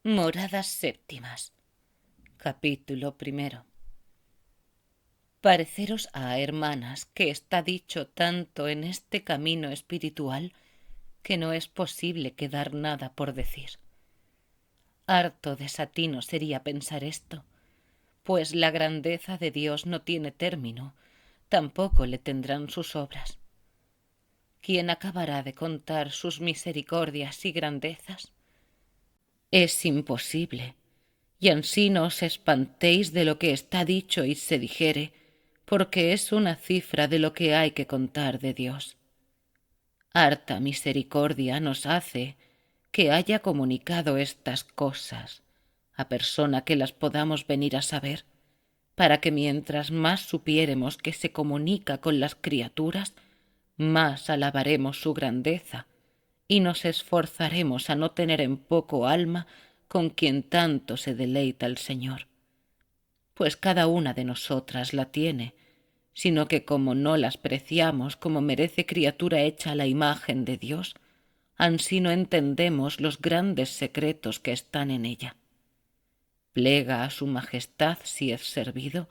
Moradas séptimas. Capítulo primero. Pareceros hermanas, que está dicho tanto en este camino espiritual que no es posible quedar nada por decir. Harto desatino sería pensar esto, pues la grandeza de Dios no tiene término, tampoco le tendrán sus obras. ¿Quién acabará de contar sus misericordias y grandezas? Es imposible. Y ansí no os espantéis de lo que está dicho y se dijere, porque es una cifra de lo que hay que contar de Dios. Harta misericordia nos hace que haya comunicado estas cosas a persona que las podamos venir a saber, para que mientras más supiéremos que se comunica con las criaturas, más alabaremos su grandeza y nos esforzaremos a no tener en poco alma con quien tanto se deleita el Señor. Pues cada una de nosotras la tiene, sino que como no las preciamos como merece criatura hecha a la imagen de Dios, ansí no entendemos los grandes secretos que están en ella. Plega a su majestad si es servido,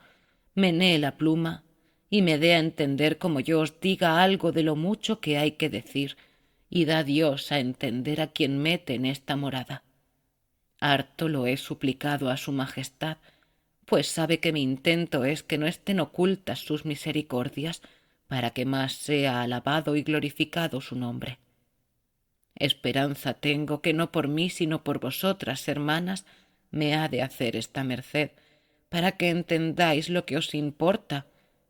menee la pluma y me dé a entender como yo os diga algo de lo mucho que hay que decir, y da Dios a entender a quien mete en esta morada. Harto lo he suplicado a su majestad, pues sabe que mi intento es que no estén ocultas sus misericordias, para que más sea alabado y glorificado su nombre. Esperanza tengo que no por mí, sino por vosotras, hermanas, me ha de hacer esta merced, para que entendáis lo que os importa,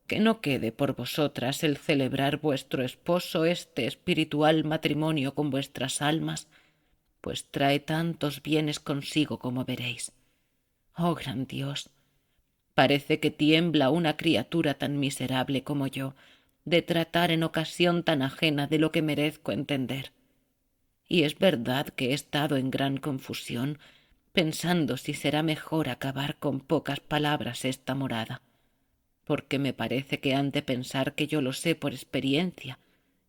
que no quede por vosotras el celebrar vuestro esposo este espiritual matrimonio con vuestras almas, pues trae tantos bienes consigo como veréis. Oh gran Dios, parece que tiembla una criatura tan miserable como yo de tratar en ocasión tan ajena de lo que merezco entender. Y es verdad que he estado en gran confusión, pensando si será mejor acabar con pocas palabras esta morada, porque me parece que han de pensar que yo lo sé por experiencia,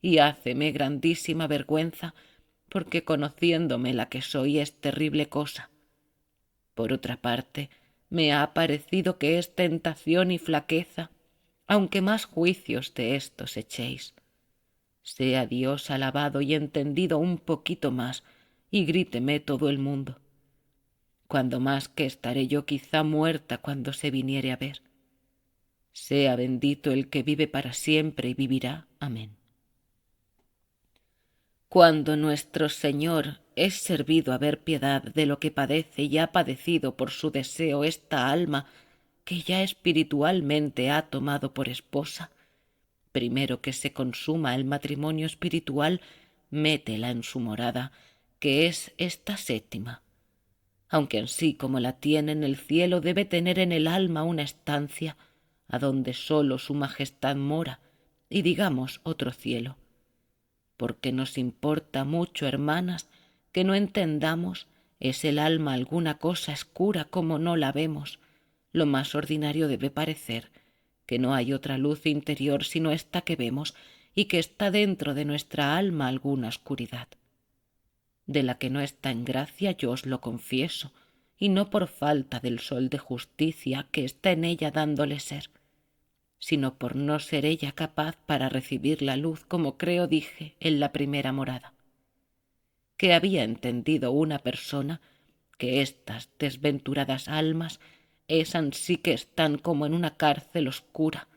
y háceme grandísima vergüenza, porque conociéndome la que soy es terrible cosa. Por otra parte, me ha parecido que es tentación y flaqueza, aunque más juicios de éstos echéis. Sea Dios alabado y entendido un poquito más, y gríteme todo el mundo. Cuando más que estaré yo quizá muerta cuando se viniere a ver. Sea bendito el que vive para siempre y vivirá. Amén. Cuando nuestro Señor es servido a ver piedad de lo que padece y ha padecido por su deseo esta alma que ya espiritualmente ha tomado por esposa, primero que se consuma el matrimonio espiritual, métela en su morada, que es esta séptima, aunque en sí como la tiene en el cielo debe tener en el alma una estancia, adonde sólo su majestad mora, y digamos otro cielo. Porque nos importa mucho, hermanas, que no entendamos es el alma alguna cosa escura como no la vemos. Lo más ordinario debe parecer que no hay otra luz interior sino esta que vemos y que está dentro de nuestra alma alguna oscuridad. De la que no está en gracia yo os lo confieso, y no por falta del sol de justicia que está en ella dándole ser, sino por no ser ella capaz para recibir la luz, como creo dije en la primera morada, que había entendido una persona que estas desventuradas almas es ansí que están como en una cárcel oscura,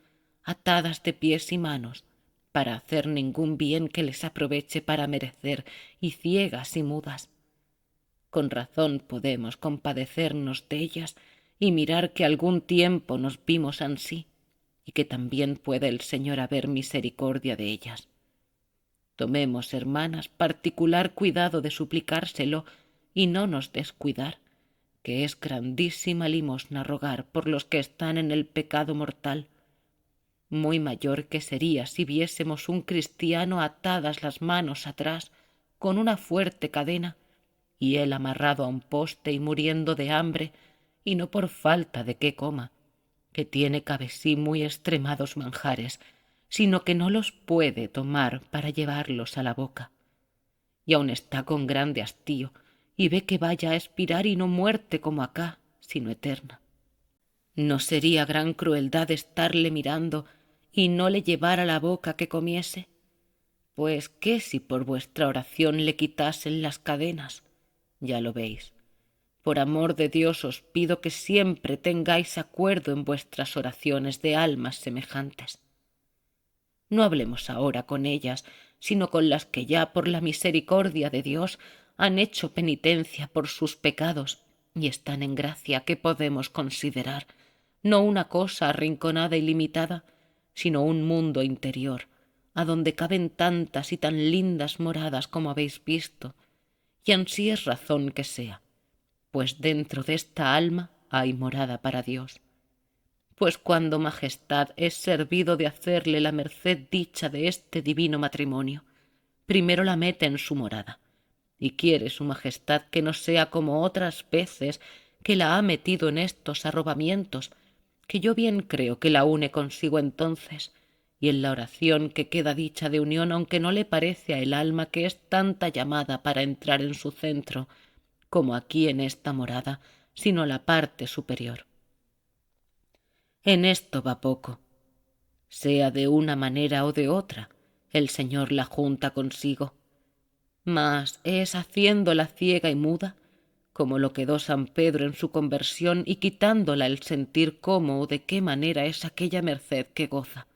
atadas de pies y manos, para hacer ningún bien que les aproveche para merecer, y ciegas y mudas. Con razón podemos compadecernos de ellas y mirar que algún tiempo nos vimos ansí, y que también puede el Señor haber misericordia de ellas. Tomemos, hermanas, particular cuidado de suplicárselo y no nos descuidar, que es grandísima limosna rogar por los que están en el pecado mortal. Muy mayor que sería si viésemos un cristiano atadas las manos atrás con una fuerte cadena y él amarrado a un poste y muriendo de hambre, y no por falta de qué coma, que tiene cabe sí muy extremados manjares, sino que no los puede tomar para llevarlos a la boca, y aun está con grande hastío, y ve que vaya a expirar y no muerte como acá, sino eterna. ¿No sería gran crueldad estarle mirando y no le llevar a la boca que comiese? Pues qué si por vuestra oración le quitasen las cadenas. Ya lo veis. Por amor de Dios os pido que siempre tengáis acuerdo en vuestras oraciones de almas semejantes. No hablemos ahora con ellas, sino con las que ya por la misericordia de Dios han hecho penitencia por sus pecados y están en gracia que podemos considerar, no una cosa arrinconada y limitada, sino un mundo interior, a donde caben tantas y tan lindas moradas como habéis visto, y ansí es razón que sea, pues dentro de esta alma hay morada para Dios. Pues cuando Majestad es servido de hacerle la merced dicha de este divino matrimonio, primero la mete en su morada, y quiere su Majestad que no sea como otras veces que la ha metido en estos arrobamientos, que yo bien creo que la une consigo entonces, y en la oración que queda dicha de unión, aunque no le parece a el alma que es tanta llamada para entrar en su centro, como aquí en esta morada, sino la parte superior. En esto va poco. Sea de una manera o de otra, el Señor la junta consigo. Mas es haciéndola ciega y muda, como lo quedó San Pedro en su conversión y quitándola el sentir cómo o de qué manera es aquella merced que goza.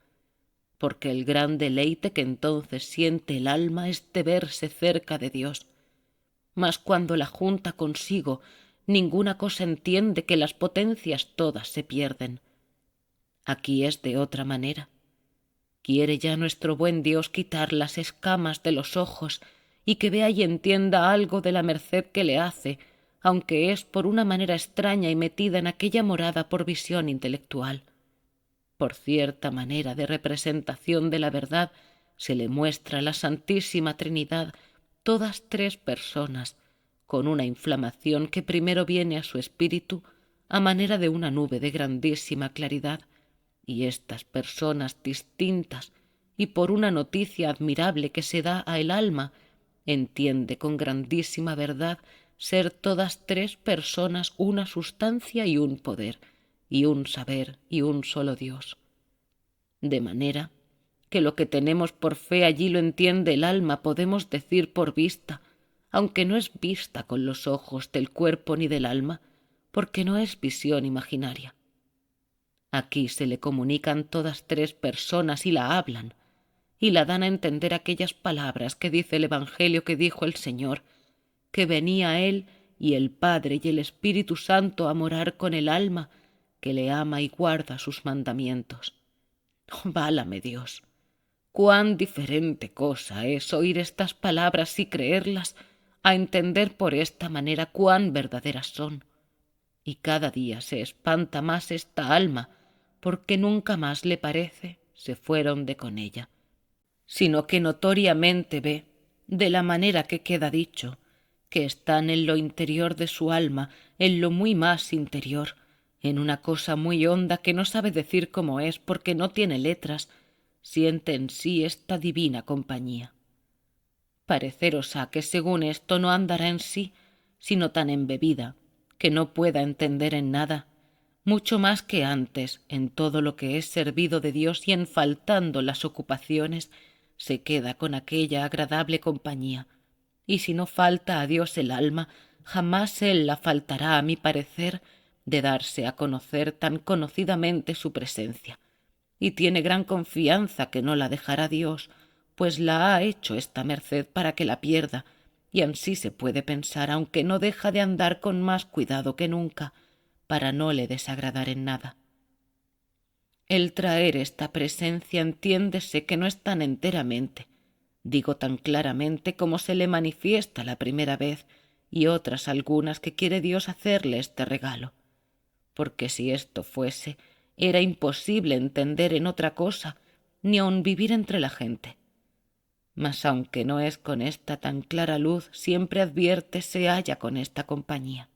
Porque el gran deleite que entonces siente el alma es de verse cerca de Dios. Mas cuando la junta consigo, ninguna cosa entiende que las potencias todas se pierden. Aquí es de otra manera. Quiere ya nuestro buen Dios quitar las escamas de los ojos y que vea y entienda algo de la merced que le hace, aunque es por una manera extraña y metida en aquella morada por visión intelectual. Por cierta manera de representación de la verdad se le muestra a la Santísima Trinidad todas tres personas, con una inflamación que primero viene a su espíritu a manera de una nube de grandísima claridad, y estas personas distintas, y por una noticia admirable que se da a el alma, entiende con grandísima verdad ser todas tres personas una sustancia y un poder, y un saber y un solo Dios. De manera que lo que tenemos por fe allí lo entiende el alma, podemos decir por vista, aunque no es vista con los ojos del cuerpo ni del alma, porque no es visión imaginaria. Aquí se le comunican todas tres personas y la hablan, y la dan a entender aquellas palabras que dice el Evangelio que dijo el Señor, que venía Él y el Padre y el Espíritu Santo a morar con el alma, que le ama y guarda sus mandamientos. Oh, válame Dios, cuán diferente cosa es oír estas palabras y creerlas, a entender por esta manera cuán verdaderas son. Y cada día se espanta más esta alma, porque nunca más le parece se fueron de con ella, sino que notoriamente ve, de la manera que queda dicho, que están en lo interior de su alma, en lo muy más interior, en una cosa muy honda que no sabe decir cómo es porque no tiene letras, siente en sí esta divina compañía. Pareceros ha que según esto no andará en sí, sino tan embebida, que no pueda entender en nada, mucho más que antes en todo lo que es servido de Dios y en faltando las ocupaciones, se queda con aquella agradable compañía, y si no falta a Dios el alma, jamás Él la faltará, a mi parecer, de darse a conocer tan conocidamente su presencia, y tiene gran confianza que no la dejará Dios, pues la ha hecho esta merced para que la pierda, y ansí se puede pensar, aunque no deja de andar con más cuidado que nunca, para no le desagradar en nada. El traer esta presencia entiéndese que no es tan enteramente, digo tan claramente como se le manifiesta la primera vez y otras algunas que quiere Dios hacerle este regalo, porque si esto fuese, era imposible entender en otra cosa, ni aun vivir entre la gente. Mas aunque no es con esta tan clara luz, siempre advierte se halla con esta compañía.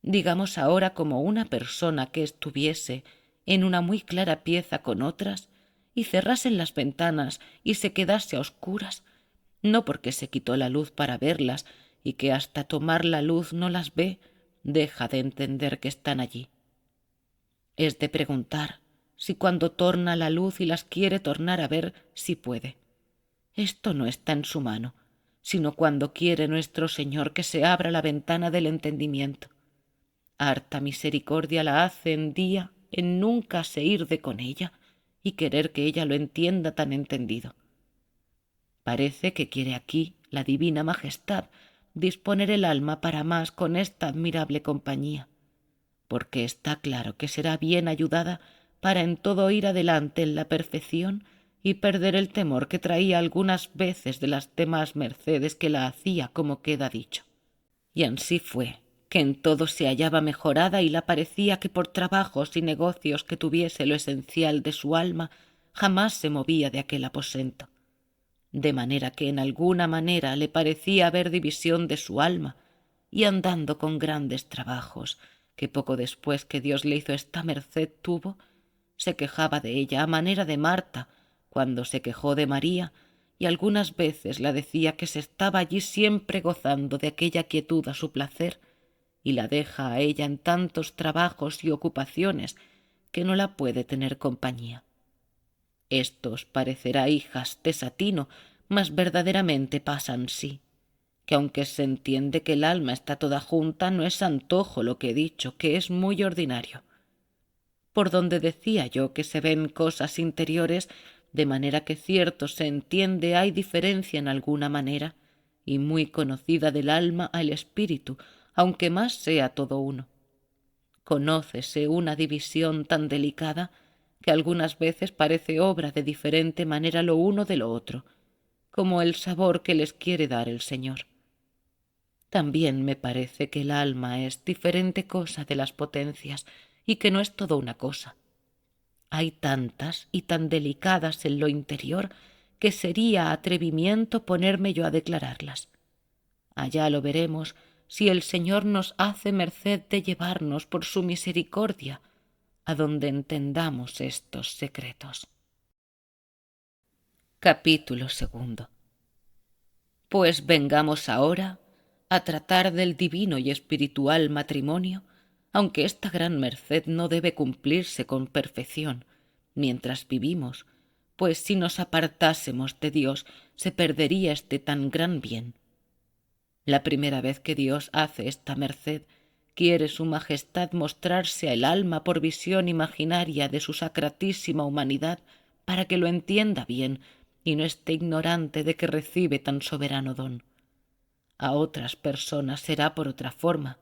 Digamos ahora como una persona que estuviese en una muy clara pieza con otras, y cerrasen las ventanas y se quedase a oscuras, no porque se quitó la luz para verlas, y que hasta tomar la luz no las ve, deja de entender que están allí. Es de preguntar si cuando torna la luz y las quiere tornar a ver, si puede. Esto no está en su mano, sino cuando quiere nuestro Señor que se abra la ventana del entendimiento. Harta misericordia la hace en día en nunca se ir de con ella y querer que ella lo entienda tan entendido. Parece que quiere aquí la divina majestad disponer el alma para más con esta admirable compañía, porque está claro que será bien ayudada para en todo ir adelante en la perfección y perder el temor que traía algunas veces de las demás mercedes que la hacía, como queda dicho. Y ansí fue, que en todo se hallaba mejorada y la parecía que por trabajos y negocios que tuviese lo esencial de su alma, jamás se movía de aquel aposento. De manera que en alguna manera le parecía haber división de su alma, y andando con grandes trabajos, que poco después que Dios le hizo esta merced tuvo, se quejaba de ella a manera de Marta, cuando se quejó de María, y algunas veces la decía que se estaba allí siempre gozando de aquella quietud a su placer, y la deja a ella en tantos trabajos y ocupaciones que no la puede tener compañía. Esto os parecerá, hijas, desatino, mas verdaderamente pasa ansí, que aunque se entiende que el alma está toda junta, no es antojo lo que he dicho, que es muy ordinario. Por donde decía yo que se ven cosas interiores, de manera que cierto se entiende hay diferencia en alguna manera, y muy conocida del alma al espíritu, aunque más sea todo uno. Conócese una división tan delicada que algunas veces parece obra de diferente manera lo uno de lo otro, como el sabor que les quiere dar el Señor. También me parece que el alma es diferente cosa de las potencias y que no es todo una cosa. Hay tantas y tan delicadas en lo interior que sería atrevimiento ponerme yo a declararlas. Allá lo veremos si el Señor nos hace merced de llevarnos por su misericordia a donde entendamos estos secretos. Capítulo 2. Pues vengamos ahora a tratar del divino y espiritual matrimonio, aunque esta gran merced no debe cumplirse con perfección mientras vivimos, pues si nos apartásemos de Dios se perdería este tan gran bien. La primera vez que Dios hace esta merced, quiere su majestad mostrarse al alma por visión imaginaria de su sacratísima humanidad, para que lo entienda bien y no esté ignorante de que recibe tan soberano don. A otras personas será por otra forma.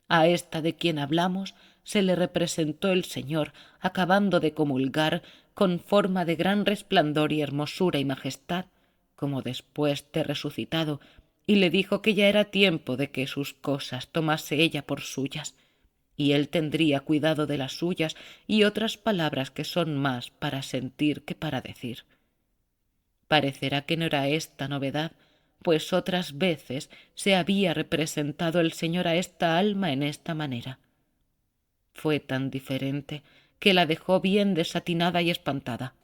A esta de quien hablamos se le representó el Señor, acabando de comulgar, con forma de gran resplandor y hermosura y majestad, como después de resucitado, y le dijo que ya era tiempo de que sus cosas tomase ella por suyas, y él tendría cuidado de las suyas, y otras palabras que son más para sentir que para decir. Parecerá que no era esta novedad, pues otras veces se había representado el Señor a esta alma en esta manera. Fue tan diferente que la dejó bien desatinada y espantada.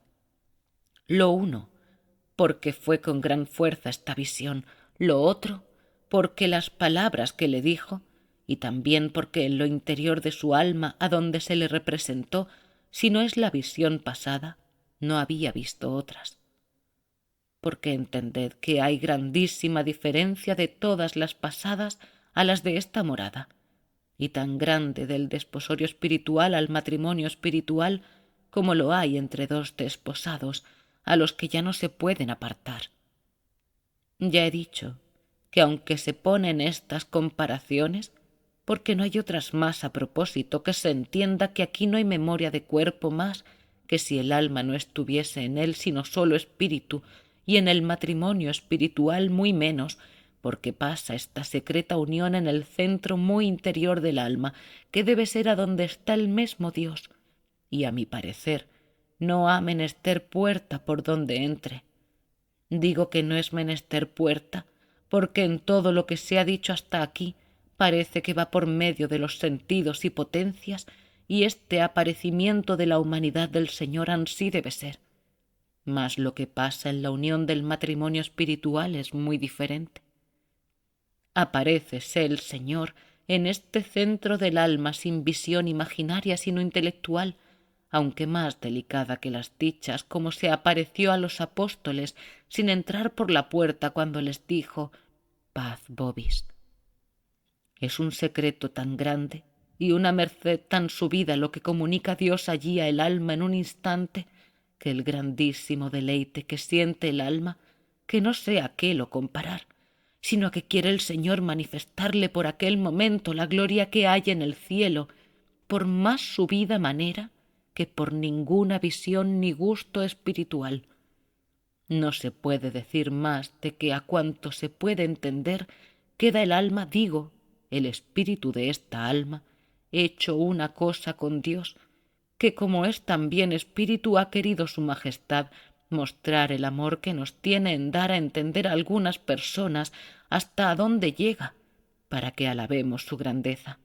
Lo uno, porque fue con gran fuerza esta visión; lo otro, porque las palabras que le dijo, y también porque en lo interior de su alma, a donde se le representó, si no es la visión pasada, no había visto otras. Porque entended que hay grandísima diferencia de todas las pasadas a las de esta morada, y tan grande del desposorio espiritual al matrimonio espiritual como lo hay entre dos desposados a los que ya no se pueden apartar. Ya he dicho que aunque se ponen estas comparaciones, porque no hay otras más a propósito, que se entienda que aquí no hay memoria de cuerpo más que si el alma no estuviese en él sino sólo espíritu, y en el matrimonio espiritual muy menos, porque pasa esta secreta unión en el centro muy interior del alma, que debe ser adonde está el mesmo Dios, y a mi parecer no ha menester puerta por donde entre. Digo que no es menester puerta, porque en todo lo que se ha dicho hasta aquí parece que va por medio de los sentidos y potencias, y este aparecimiento de la humanidad del Señor ansí debe ser. Mas lo que pasa en la unión del matrimonio espiritual es muy diferente. Aparécese el Señor en este centro del alma sin visión imaginaria sino intelectual, aunque más delicada que las dichas, como se apareció a los apóstoles sin entrar por la puerta cuando les dijo «Paz vobis». Es un secreto tan grande y una merced tan subida lo que comunica Dios allí a el alma en un instante, que el grandísimo deleite que siente el alma, que no sé a qué lo comparar, sino que quiere el Señor manifestarle por aquel momento la gloria que hay en el cielo, por más subida manera que por ninguna visión ni gusto espiritual. No se puede decir más de que a cuanto se puede entender queda el alma, digo, el espíritu de esta alma, hecho una cosa con Dios, que como es también espíritu ha querido su majestad mostrar el amor que nos tiene en dar a entender a algunas personas hasta a dónde llega, para que alabemos su grandeza.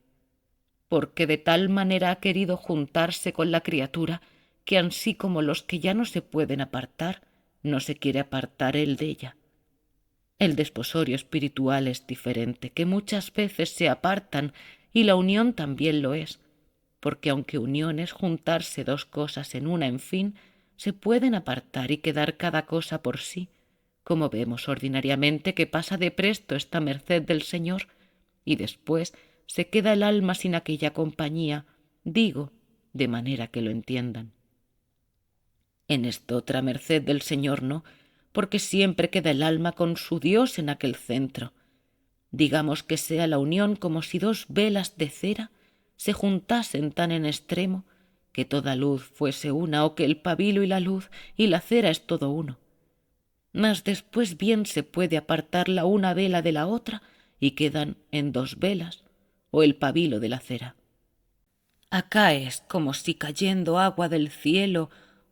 Porque de tal manera ha querido juntarse con la criatura, que ansí como los que ya no se pueden apartar, no se quiere apartar él de ella. El desposorio espiritual es diferente, que muchas veces se apartan, y la unión también lo es, porque aunque unión es juntarse dos cosas en una, en fin, se pueden apartar y quedar cada cosa por sí, como vemos ordinariamente que pasa de presto esta merced del Señor, y después se queda el alma sin aquella compañía, digo, de manera que lo entiendan. En esta otra merced del Señor no, porque siempre queda el alma con su Dios en aquel centro. Digamos que sea la unión como si dos velas de cera se juntasen tan en extremo que toda luz fuese una, o que el pabilo y la luz y la cera es todo uno. Mas después bien se puede apartar la una vela de la otra y quedan en dos velas, o el pabilo de la cera. Acá es como si cayendo agua del cielo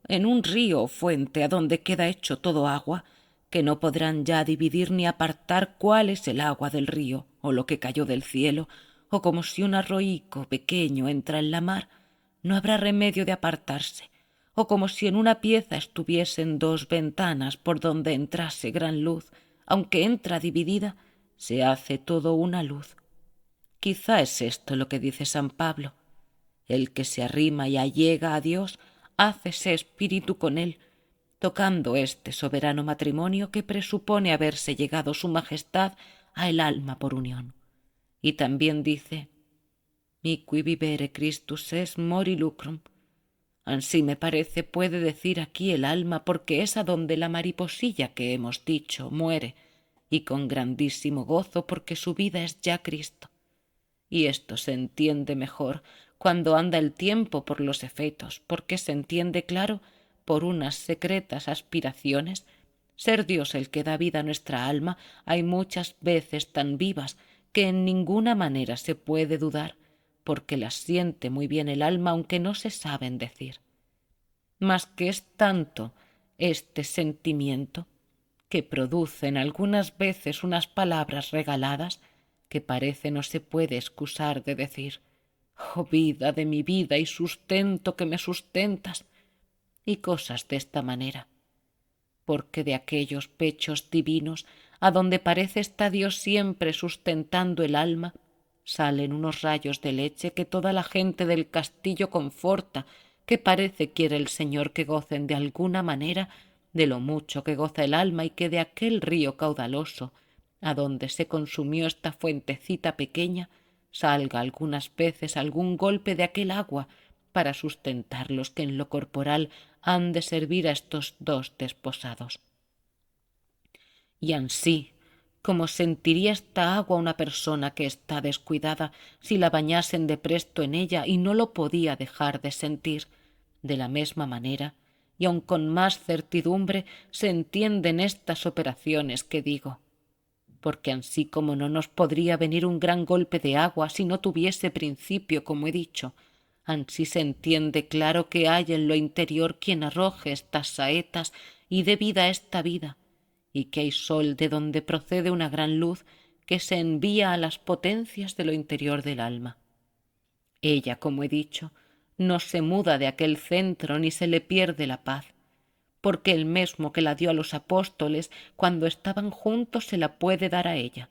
en un río o fuente a donde queda hecho todo agua, que no podrán ya dividir ni apartar cuál es el agua del río o lo que cayó del cielo, o como si un arroyíco pequeño entra en la mar, no habrá remedio de apartarse, o como si en una pieza estuviesen dos ventanas por donde entrase gran luz, aunque entra dividida, se hace todo una luz. Quizá es esto lo que dice San Pablo. El que se arrima y allega a Dios, hácese espíritu con él, tocando este soberano matrimonio que presupone haberse llegado su majestad a el alma por unión. Y también dice, mi qui vivere Christus es mori lucrum. Ansí me parece puede decir aquí el alma, porque es a donde la mariposilla que hemos dicho muere, y con grandísimo gozo porque su vida es ya Cristo. Y esto se entiende mejor cuando anda el tiempo por los efetos, porque se entiende claro por unas secretas aspiraciones. Ser Dios el que da vida a nuestra alma hay muchas veces tan vivas que en ninguna manera se puede dudar, porque las siente muy bien el alma aunque no se saben decir. Mas que es tanto este sentimiento que producen algunas veces unas palabras regaladas que parece no se puede excusar de decir «Oh vida de mi vida y sustento que me sustentas», y cosas de esta manera, porque de aquellos pechos divinos a donde parece está Dios siempre sustentando el alma, salen unos rayos de leche que toda la gente del castillo conforta, que parece quiere el Señor que gocen de alguna manera de lo mucho que goza el alma, y que de aquel río caudaloso a donde se consumió esta fuentecita pequeña salga algunas veces algún golpe de aquel agua para sustentar los que en lo corporal han de servir a estos dos desposados. Y ansí, como sentiría esta agua una persona que está descuidada si la bañasen de presto en ella y no lo podía dejar de sentir, de la mesma manera, y aun con más certidumbre, se entienden estas operaciones que digo, porque ansí como no nos podría venir un gran golpe de agua si no tuviese principio, como he dicho, ansí se entiende claro que hay en lo interior quien arroje estas saetas y dé vida a esta vida, y que hay sol de donde procede una gran luz que se envía a las potencias de lo interior del alma. Ella, como he dicho, no se muda de aquel centro ni se le pierde la paz, porque el mesmo que la dio a los apóstoles cuando estaban juntos se la puede dar a ella.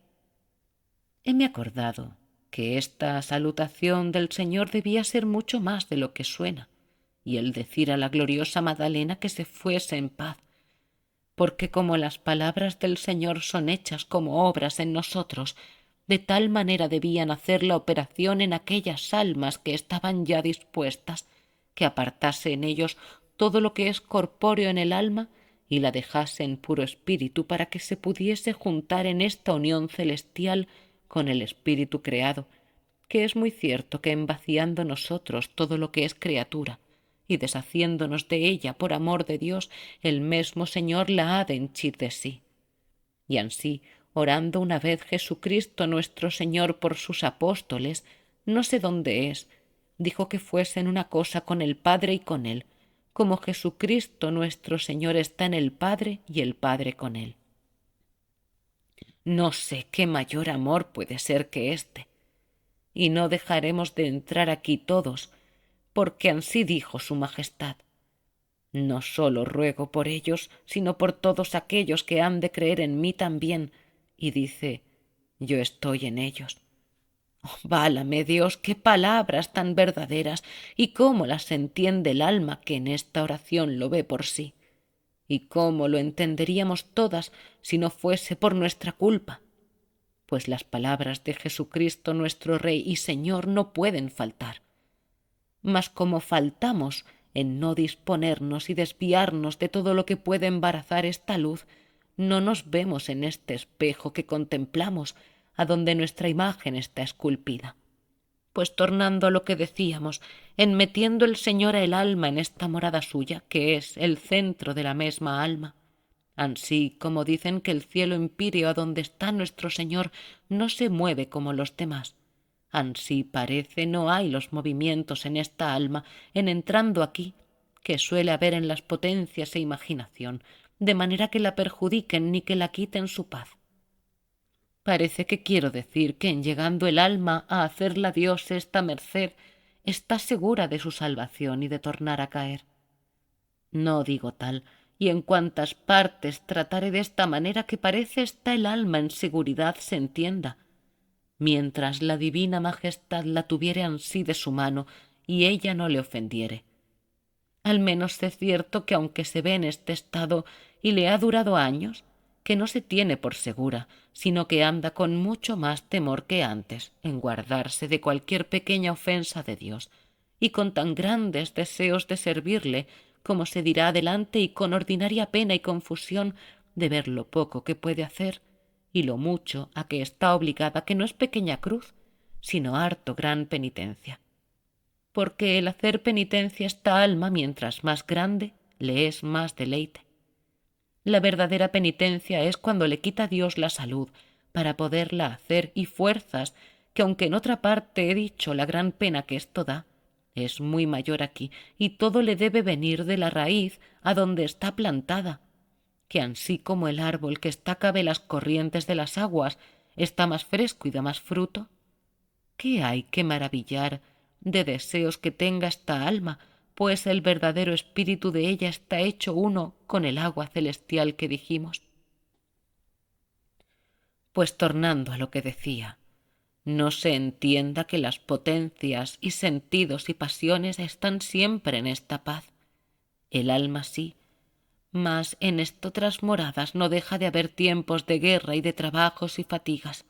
Heme acordado que esta salutación del Señor debía ser mucho más de lo que suena, y el decir a la gloriosa Magdalena que se fuese en paz, porque como las palabras del Señor son hechas como obras en nosotros, de tal manera debían hacer la operación en aquellas almas que estaban ya dispuestas, que apartase en ellos todo lo que es corpóreo en el alma y la dejase en puro espíritu para que se pudiese juntar en esta unión celestial con el espíritu creado, que es muy cierto que en vaciando nosotros todo lo que es criatura y deshaciéndonos de ella por amor de Dios, el mesmo Señor la ha de henchir de sí. Y ansí, orando una vez Jesucristo nuestro Señor por sus apóstoles, no sé dónde es, dijo que fuesen una cosa con el Padre y con él, como Jesucristo nuestro Señor está en el Padre y el Padre con él. No sé qué mayor amor puede ser que éste, y no dejaremos de entrar aquí todos, porque ansí dijo su Majestad. No sólo ruego por ellos, sino por todos aquellos que han de creer en mí también, y dice, yo estoy en ellos. Oh, válame Dios, qué palabras tan verdaderas, y cómo las entiende el alma que en esta oración lo ve por sí, y cómo lo entenderíamos todas si no fuese por nuestra culpa, pues las palabras de Jesucristo nuestro Rey y Señor no pueden faltar. Mas como faltamos en no disponernos y desviarnos de todo lo que puede embarazar esta luz, no nos vemos en este espejo que contemplamos, a donde nuestra imagen está esculpida. Pues tornando a lo que decíamos, en metiendo el Señor a el alma en esta morada suya, que es el centro de la mesma alma, ansí como dicen que el cielo empíreo a donde está nuestro Señor no se mueve como los demás, ansí parece no hay los movimientos en esta alma en entrando aquí que suele haber en las potencias e imaginación, de manera que la perjudiquen ni que la quiten su paz. Parece que quiero decir que en llegando el alma a hacerla Dios esta merced, está segura de su salvación y de tornar a caer. No digo tal, y en cuantas partes tratare de esta manera que parece está el alma en seguridad se entienda, mientras la divina majestad la tuviere ansí de su mano y ella no le ofendiere. Al menos es cierto que aunque se ve en este estado y le ha durado años, que no se tiene por segura, sino que anda con mucho más temor que antes en guardarse de cualquier pequeña ofensa de Dios, y con tan grandes deseos de servirle, como se dirá adelante, y con ordinaria pena y confusión de ver lo poco que puede hacer y lo mucho a que está obligada, que no es pequeña cruz, sino harto gran penitencia. Porque el hacer penitencia esta alma, mientras más grande, le es más deleite. La verdadera penitencia es cuando le quita Dios la salud para poderla hacer y fuerzas, que aunque en otra parte he dicho la gran pena que esto da, es muy mayor aquí, y todo le debe venir de la raíz a donde está plantada, que ansí como el árbol que está cabe las corrientes de las aguas está más fresco y da más fruto, ¿qué hay que maravillar de deseos que tenga esta alma, pues el verdadero espíritu de ella está hecho uno con el agua celestial que dijimos? Pues tornando a lo que decía, no se entienda que las potencias y sentidos y pasiones están siempre en esta paz. El alma sí, mas en estotras moradas no deja de haber tiempos de guerra y de trabajos y fatigas,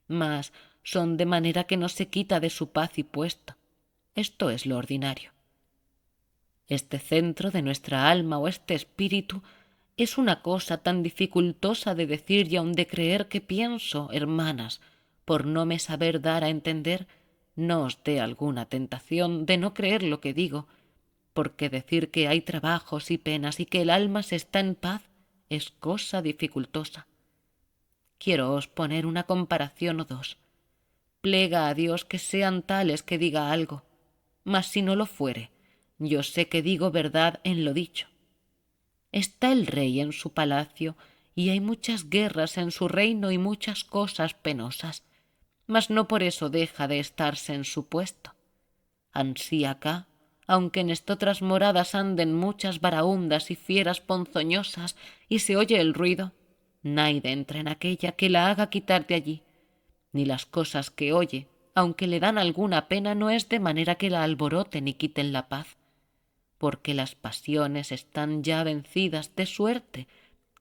mas son de manera que no se quita de su paz y puesto. Esto es lo ordinario. Este centro de nuestra alma o este espíritu es una cosa tan dificultosa de decir y aun de creer que pienso, hermanas, por no me saber dar a entender, no os dé alguna tentación de no creer lo que digo, porque decir que hay trabajos y penas y que el alma se está en paz es cosa dificultosa. Quiero os poner una comparación o dos. Plega a Dios que sean tales que diga algo, mas si no lo fuere, yo sé que digo verdad en lo dicho. Está el rey en su palacio, y hay muchas guerras en su reino y muchas cosas penosas, mas no por eso deja de estarse en su puesto. Ansí acá, aunque en estotras moradas anden muchas barahundas y fieras ponzoñosas, y se oye el ruido, naide entra en aquella que la haga quitar de allí, ni las cosas que oye, aunque le dan alguna pena, no es de manera que la alboroten y quiten la paz, porque las pasiones están ya vencidas, de suerte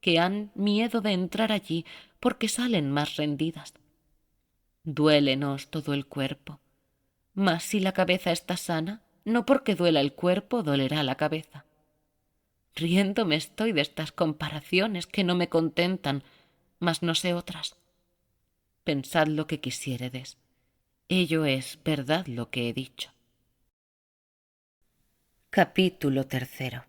que han miedo de entrar allí, porque salen más rendidas. Duélenos todo el cuerpo, mas si la cabeza está sana, no porque duela el cuerpo, dolerá la cabeza. Riéndome estoy de estas comparaciones que no me contentan, mas no sé otras. Pensad lo que quisiéredes. Ello es verdad lo que he dicho. Capítulo 3.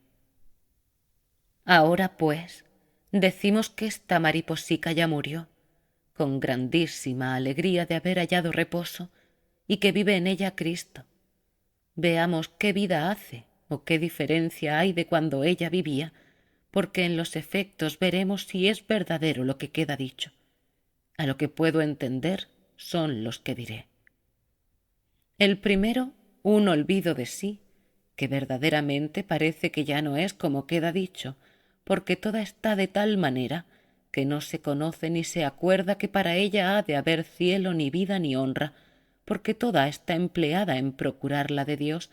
Ahora, pues, decimos que esta mariposica ya murió, con grandísima alegría de haber hallado reposo, y que vive en ella Cristo. Veamos qué vida hace o qué diferencia hay de cuando ella vivía, porque en los efectos veremos si es verdadero lo que queda dicho. A lo que puedo entender son los que diré. El primero, un olvido de sí, que verdaderamente parece que ya no es como queda dicho, porque toda está de tal manera que no se conoce ni se acuerda que para ella ha de haber cielo, ni vida, ni honra, porque toda está empleada en procurar la de Dios,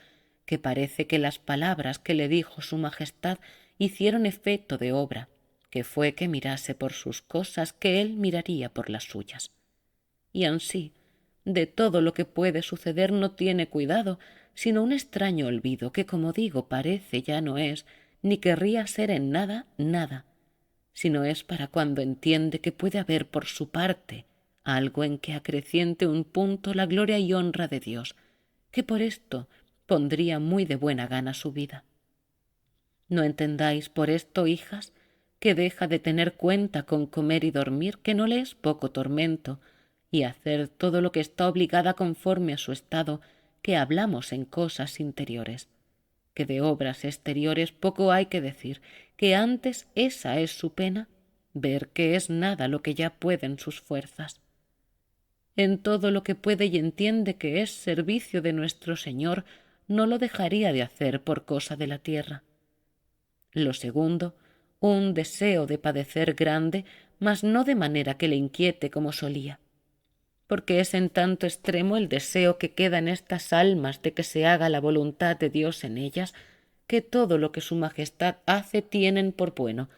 que parece que las palabras que le dijo su majestad hicieron efecto de obra, que fue que mirase por sus cosas, que él miraría por las suyas. Y ansí, de todo lo que puede suceder no tiene cuidado, sino un extraño olvido que, como digo, parece ya no es, ni querría ser en nada, nada, sino es para cuando entiende que puede haber por su parte algo en que acreciente un punto la gloria y honra de Dios, que por esto pondría muy de buena gana su vida. No entendáis por esto, hijas, que deja de tener cuenta con comer y dormir, que no le es poco tormento, y hacer todo lo que está obligada conforme a su estado, que hablamos en cosas interiores, que de obras exteriores poco hay que decir, que antes esa es su pena, ver que es nada lo que ya pueden sus fuerzas. En todo lo que puede y entiende que es servicio de nuestro Señor, no lo dejaría de hacer por cosa de la tierra. Lo segundo, un deseo de padecer grande, mas no de manera que le inquiete como solía, porque es en tanto extremo el deseo que queda en estas almas de que se haga la voluntad de Dios en ellas, que todo lo que su majestad hace tienen por bueno.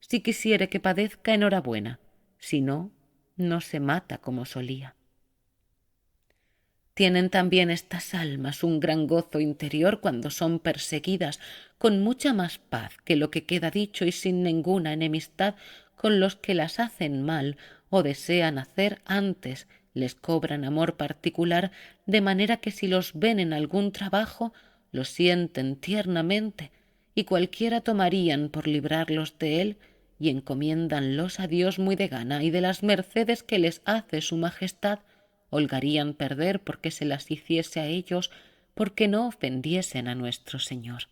Si quisiere que padezca, enhorabuena; si no, no se mata como solía. Tienen también estas almas un gran gozo interior cuando son perseguidas, con mucha más paz que lo que queda dicho y sin ninguna enemistad con los que las hacen mal o desean hacer antes, les cobran amor particular, de manera que si los ven en algún trabajo, lo sienten tiernamente, y cualquiera tomarían por librarlos de él, y encomiéndanlos a Dios muy de gana, y de las mercedes que les hace su majestad holgarían perder porque se las hiciese a ellos, porque no ofendiesen a nuestro Señor.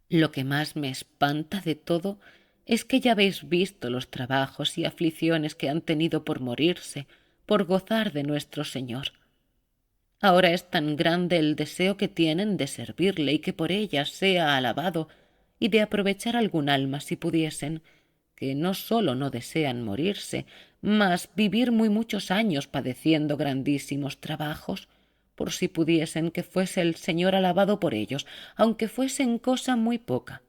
Lo que más me espanta de todo es que ya habéis visto los trabajos y aflicciones que han tenido por morirse, por gozar de nuestro Señor. Ahora es tan grande el deseo que tienen de servirle y que por ellas sea alabado, y de aprovechar algún alma si pudiesen, que no sólo no desean morirse, mas vivir muy muchos años padeciendo grandísimos trabajos, por si pudiesen que fuese el Señor alabado por ellos, aunque fuesen cosa muy poca.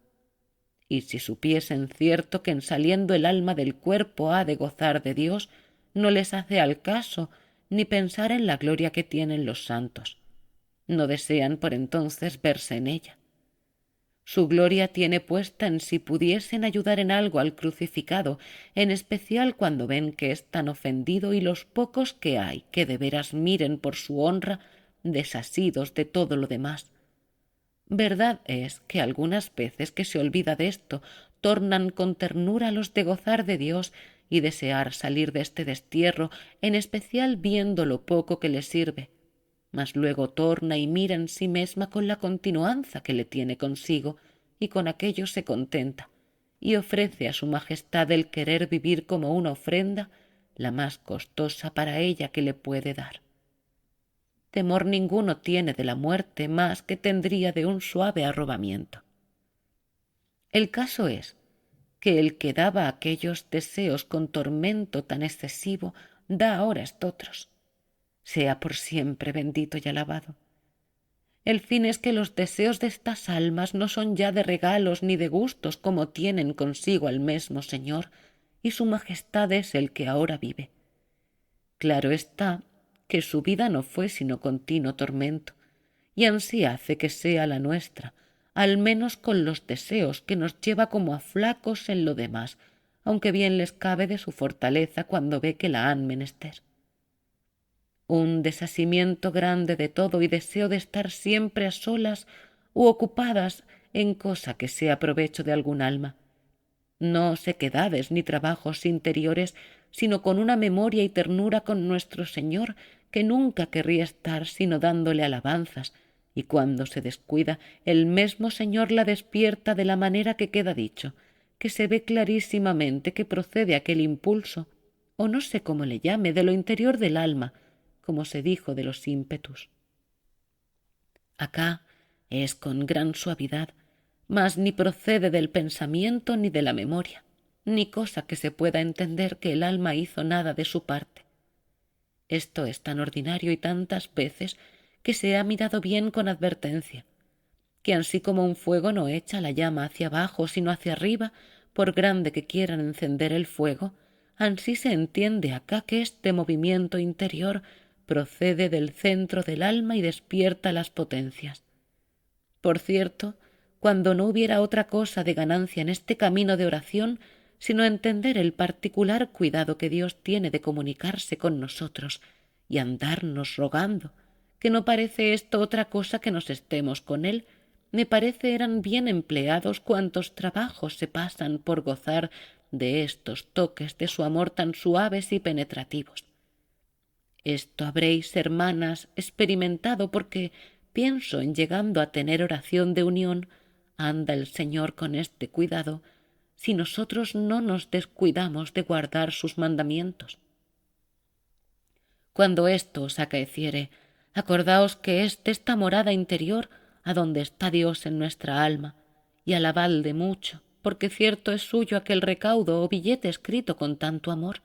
Y si supiesen cierto que en saliendo el alma del cuerpo ha de gozar de Dios, no les hace al caso ni pensar en la gloria que tienen los santos. No desean por entonces verse en ella. Su gloria tiene puesta en si pudiesen ayudar en algo al crucificado, en especial cuando ven que es tan ofendido, y los pocos que hay que de veras miren por su honra, desasidos de todo lo demás. Verdad es que algunas veces que se olvida de esto, tornan con ternura los de gozar de Dios y desear salir de este destierro, en especial viendo lo poco que le sirve, mas luego torna y mira en sí mesma con la continuanza que le tiene consigo, y con aquello se contenta, y ofrece a su majestad el querer vivir como una ofrenda, la más costosa para ella que le puede dar. Temor ninguno tiene de la muerte más que tendría de un suave arrobamiento. El caso es que el que daba aquellos deseos con tormento tan excesivo da ahora estotros. Sea por siempre bendito y alabado. El fin es que los deseos de estas almas no son ya de regalos ni de gustos como tienen consigo al mesmo Señor, y su majestad es el que ahora vive. Claro está que su vida no fue sino continuo tormento, y ansí hace que sea la nuestra, al menos con los deseos que nos lleva como a flacos en lo demás, aunque bien les cabe de su fortaleza cuando ve que la han menester. Un desasimiento grande de todo y deseo de estar siempre a solas u ocupadas en cosa que sea provecho de algún alma. No sequedades ni trabajos interiores, sino con una memoria y ternura con nuestro Señor, que nunca querría estar sino dándole alabanzas, y cuando se descuida, el mesmo Señor la despierta de la manera que queda dicho, que se ve clarísimamente que procede aquel impulso, o no sé cómo le llame, de lo interior del alma, como se dijo de los ímpetus. Acá es con gran suavidad, mas ni procede del pensamiento ni de la memoria, ni cosa que se pueda entender que el alma hizo nada de su parte. Esto es tan ordinario y tantas veces que se ha mirado bien con advertencia, que ansí como un fuego no echa la llama hacia abajo sino hacia arriba, por grande que quieran encender el fuego, ansí se entiende acá que este movimiento interior procede del centro del alma y despierta las potencias. Por cierto, cuando no hubiera otra cosa de ganancia en este camino de oración, sino entender el particular cuidado que Dios tiene de comunicarse con nosotros y andarnos rogando, que no parece esto otra cosa que nos estemos con Él, me parece eran bien empleados cuantos trabajos se pasan por gozar de estos toques de su amor tan suaves y penetrativos. Esto habréis, hermanas, experimentado porque pienso en llegando a tener oración de unión, anda el Señor con este cuidado, si nosotros no nos descuidamos de guardar sus mandamientos. Cuando esto os acaeciere, acordaos que es de esta morada interior a donde está Dios en nuestra alma, y alabadle mucho, porque cierto es suyo aquel recaudo o billete escrito con tanto amor,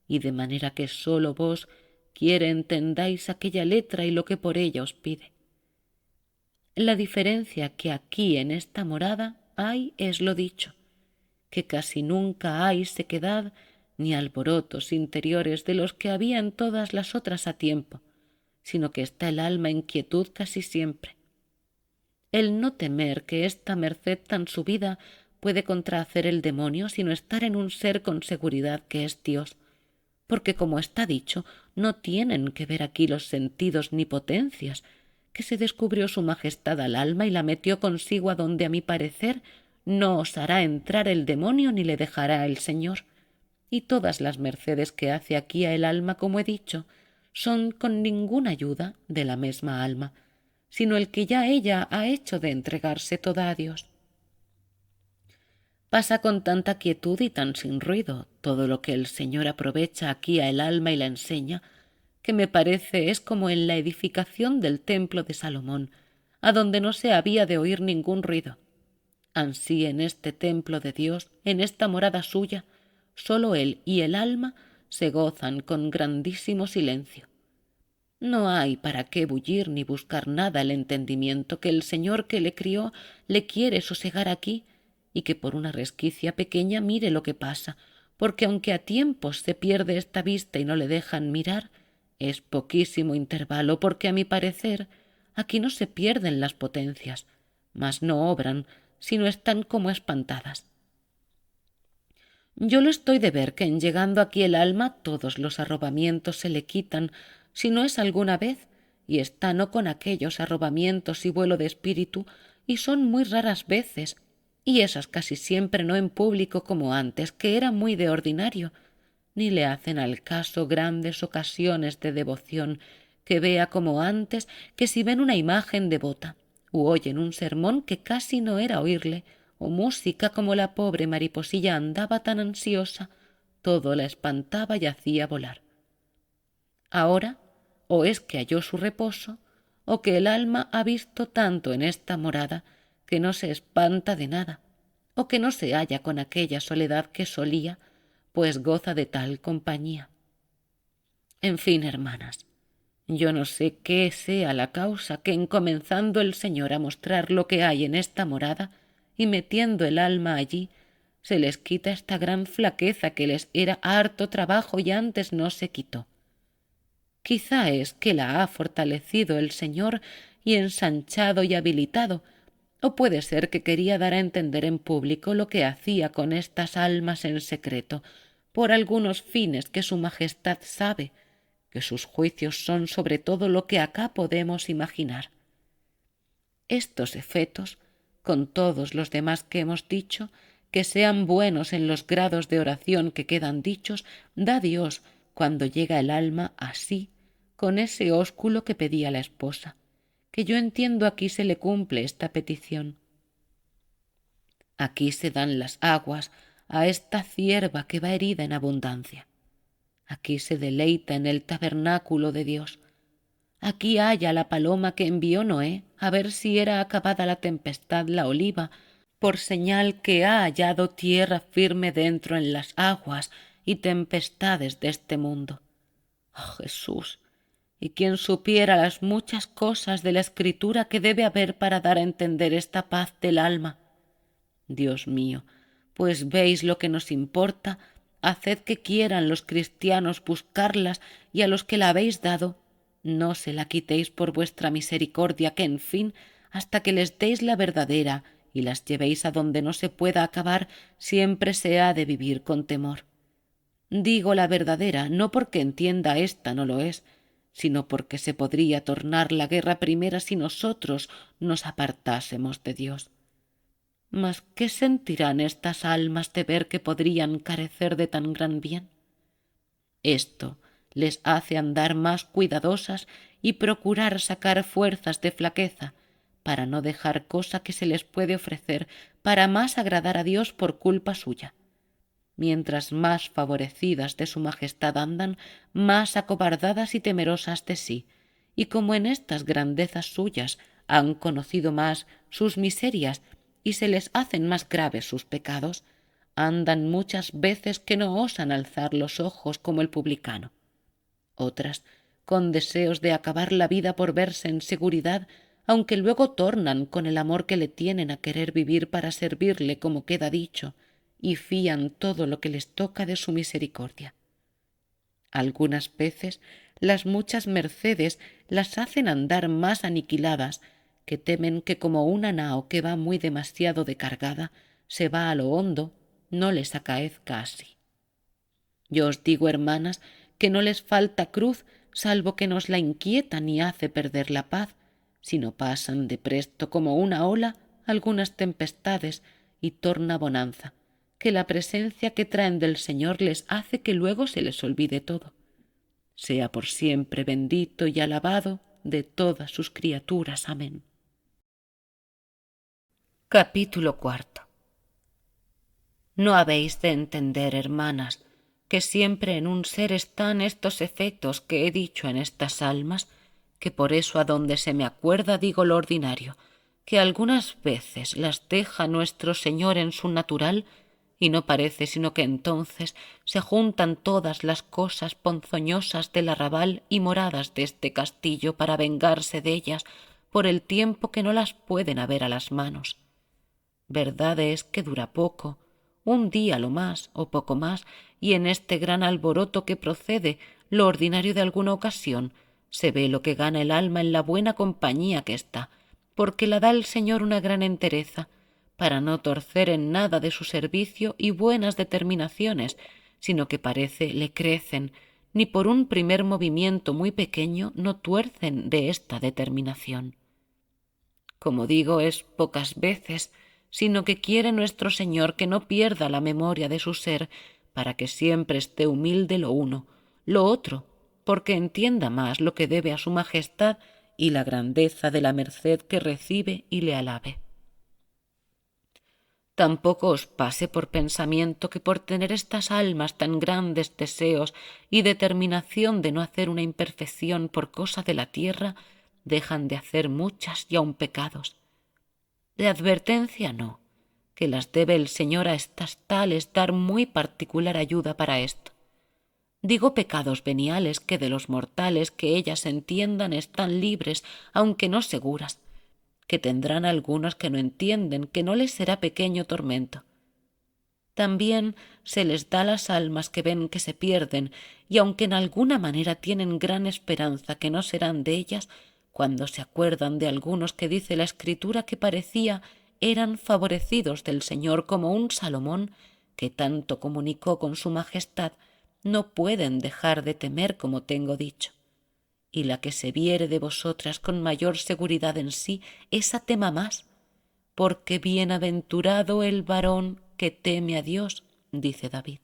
y de manera que sólo vos quiere entendáis aquella letra y lo que por ella os pide. La diferencia que aquí en esta morada hay es lo dicho, que casi nunca hay sequedad ni alborotos interiores de los que había en todas las otras a tiempo, sino que está el alma en quietud casi siempre. El no temer que esta merced tan subida puede contrahacer el demonio, sino estar en un ser con seguridad que es Dios, porque como está dicho, no tienen que ver aquí los sentidos ni potencias, que se descubrió su majestad al alma y la metió consigo a donde a mi parecer no osará entrar el demonio ni le dejará el Señor. Y todas las mercedes que hace aquí a el alma, como he dicho, son con ninguna ayuda de la misma alma, sino el que ya ella ha hecho de entregarse toda a Dios. Pasa con tanta quietud y tan sin ruido todo lo que el Señor aprovecha aquí a el alma y la enseña, que me parece es como en la edificación del templo de Salomón, a donde no se había de oír ningún ruido. Ansí en este templo de Dios, en esta morada suya, sólo él y el alma se gozan con grandísimo silencio. No hay para qué bullir ni buscar nada el entendimiento, que el Señor que le crió le quiere sosegar aquí, y que por una resquicia pequeña mire lo que pasa, porque aunque a tiempos se pierde esta vista y no le dejan mirar, es poquísimo intervalo, porque a mi parecer aquí no se pierden las potencias, mas no obran, sino están como espantadas. Yo lo estoy de ver que en llegando aquí el alma todos los arrobamientos se le quitan, si no es alguna vez, y está no con aquellos arrobamientos y vuelo de espíritu, y son muy raras veces, y esas casi siempre no en público como antes, que era muy de ordinario, ni le hacen al caso grandes ocasiones de devoción, que vea como antes que si ven una imagen devota, u oyen un sermón que casi no era oírle, o música como la pobre mariposilla andaba tan ansiosa, todo la espantaba y hacía volar. Ahora, o es que halló su reposo, o que el alma ha visto tanto en esta morada que no se espanta de nada, o que no se halla con aquella soledad que solía, pues goza de tal compañía. En fin, hermanas, yo no sé qué sea la causa que en comenzando el Señor a mostrar lo que hay en esta morada y metiendo el alma allí, se les quita esta gran flaqueza que les era harto trabajo y antes no se quitó. Quizá es que la ha fortalecido el Señor y ensanchado y habilitado, o puede ser que quería dar a entender en público lo que hacía con estas almas en secreto, por algunos fines que su Majestad sabe, que sus juicios son sobre todo lo que acá podemos imaginar. Estos efetos, con todos los demás que hemos dicho, que sean buenos en los grados de oración que quedan dichos, da Dios cuando llega el alma así, con ese ósculo que pedía la esposa, que yo entiendo aquí se le cumple esta petición. Aquí se dan las aguas a esta cierva que va herida en abundancia. Aquí se deleita en el tabernáculo de Dios. Aquí halla la paloma que envió Noé a ver si era acabada la tempestad la oliva, por señal que ha hallado tierra firme dentro en las aguas y tempestades de este mundo. Oh Jesús, y quien supiera las muchas cosas de la Escritura que debe haber para dar a entender esta paz del alma. Dios mío, pues veis lo que nos importa, haced que quieran los cristianos buscarlas y a los que la habéis dado, no se la quitéis por vuestra misericordia, que en fin, hasta que les deis la verdadera y las llevéis a donde no se pueda acabar, siempre se ha de vivir con temor. Digo la verdadera, no porque entienda ésta no lo es, sino porque se podría tornar la guerra primera si nosotros nos apartásemos de Dios. Mas ¿qué sentirán estas almas de ver que podrían carecer de tan gran bien? Esto les hace andar más cuidadosas y procurar sacar fuerzas de flaqueza, para no dejar cosa que se les puede ofrecer para más agradar a Dios por culpa suya. Mientras más favorecidas de su majestad andan, más acobardadas y temerosas de sí, y como en estas grandezas suyas han conocido más sus miserias y se les hacen más graves sus pecados, andan muchas veces que no osan alzar los ojos como el publicano. Otras, con deseos de acabar la vida por verse en seguridad, aunque luego tornan con el amor que le tienen a querer vivir para servirle como queda dicho, y fían todo lo que les toca de su misericordia. Algunas veces las muchas mercedes las hacen andar más aniquiladas, que temen que como una nao que va muy demasiado de cargada se va a lo hondo, no les acaezca así. Yo os digo, hermanas, que no les falta cruz, salvo que nos la inquieta ni hace perder la paz, sino pasan de presto como una ola algunas tempestades y torna bonanza, que la presencia que traen del Señor les hace que luego se les olvide todo. Sea por siempre bendito y alabado de todas sus criaturas. Amén. Capítulo 4. No habéis de entender, hermanas, que siempre en un ser están estos efectos que he dicho en estas almas, que por eso a donde se me acuerda digo lo ordinario, que algunas veces las deja nuestro Señor en su natural, y no parece sino que entonces se juntan todas las cosas ponzoñosas del arrabal y moradas de este castillo para vengarse de ellas por el tiempo que no las pueden haber a las manos. Verdad es que dura poco, un día lo más o poco más, y en este gran alboroto que procede lo ordinario de alguna ocasión, se ve lo que gana el alma en la buena compañía que está, porque la da el Señor una gran entereza, para no torcer en nada de su servicio y buenas determinaciones, sino que parece le crecen, ni por un primer movimiento muy pequeño no tuercen de esta determinación. Como digo, es pocas veces, sino que quiere nuestro Señor que no pierda la memoria de su ser, para que siempre esté humilde lo uno, lo otro, porque entienda más lo que debe a su majestad y la grandeza de la merced que recibe y le alabe. Tampoco os pase por pensamiento que por tener estas almas tan grandes deseos y determinación de no hacer una imperfección por cosa de la tierra, dejan de hacer muchas y aun pecados. De advertencia no, que las debe el Señor a estas tales dar muy particular ayuda para esto. Digo pecados veniales que de los mortales que ellas entiendan están libres, aunque no seguras, que tendrán algunos que no entienden, que no les será pequeño tormento. También se les da las almas que ven que se pierden, y aunque en alguna manera tienen gran esperanza que no serán de ellas, cuando se acuerdan de algunos que dice la Escritura que parecía eran favorecidos del Señor como un Salomón, que tanto comunicó con su majestad, no pueden dejar de temer como tengo dicho. Y la que se viere de vosotras con mayor seguridad en sí, esa tema más, porque bienaventurado el varón que teme a Dios, dice David.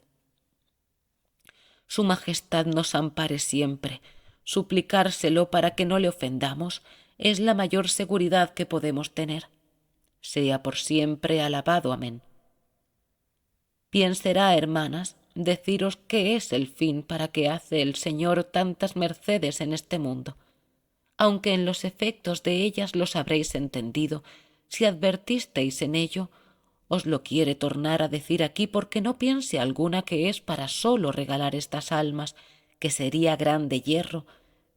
Su majestad nos ampare siempre. Suplicárselo para que no le ofendamos es la mayor seguridad que podemos tener. Sea por siempre alabado. Amén. Bien será, hermanas, deciros qué es el fin para que hace el Señor tantas mercedes en este mundo, aunque en los efectos de ellas los habréis entendido, si advertisteis en ello. Os lo quiere tornar a decir aquí porque no piense alguna que es para solo regalar estas almas, que sería grande yerro,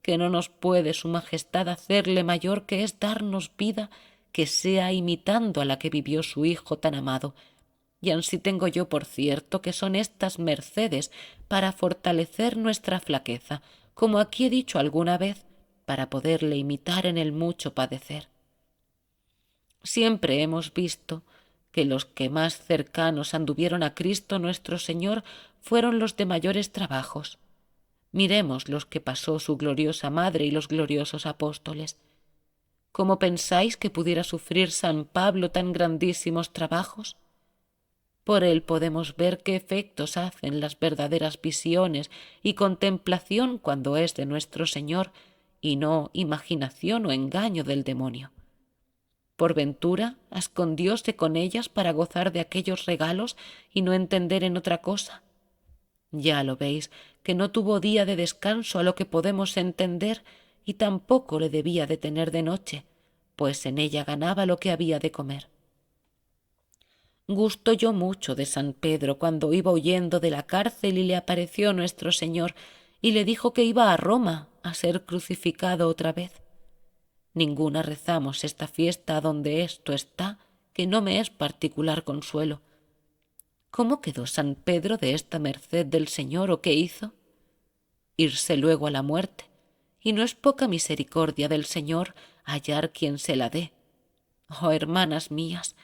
que no nos puede su majestad hacerle mayor que es darnos vida que sea imitando a la que vivió su Hijo tan amado. Y ansí tengo yo por cierto que son estas mercedes para fortalecer nuestra flaqueza, como aquí he dicho alguna vez, para poderle imitar en el mucho padecer. Siempre hemos visto que los que más cercanos anduvieron a Cristo nuestro Señor fueron los de mayores trabajos. Miremos los que pasó su gloriosa Madre y los gloriosos apóstoles. ¿Cómo pensáis que pudiera sufrir San Pablo tan grandísimos trabajos? Por él podemos ver qué efectos hacen las verdaderas visiones y contemplación cuando es de nuestro Señor y no imaginación o engaño del demonio. Por ventura escondióse con ellas para gozar de aquellos regalos y no entender en otra cosa. Ya lo veis, que no tuvo día de descanso a lo que podemos entender, y tampoco le debía de tener de noche, pues en ella ganaba lo que había de comer. Gustó yo mucho de San Pedro cuando iba huyendo de la cárcel y le apareció nuestro Señor y le dijo que iba a Roma a ser crucificado otra vez. Ninguna rezamos esta fiesta donde esto está, que no me es particular consuelo. ¿Cómo quedó San Pedro de esta merced del Señor o qué hizo? Irse luego a la muerte, y no es poca misericordia del Señor hallar quien se la dé. Oh, hermanas mías,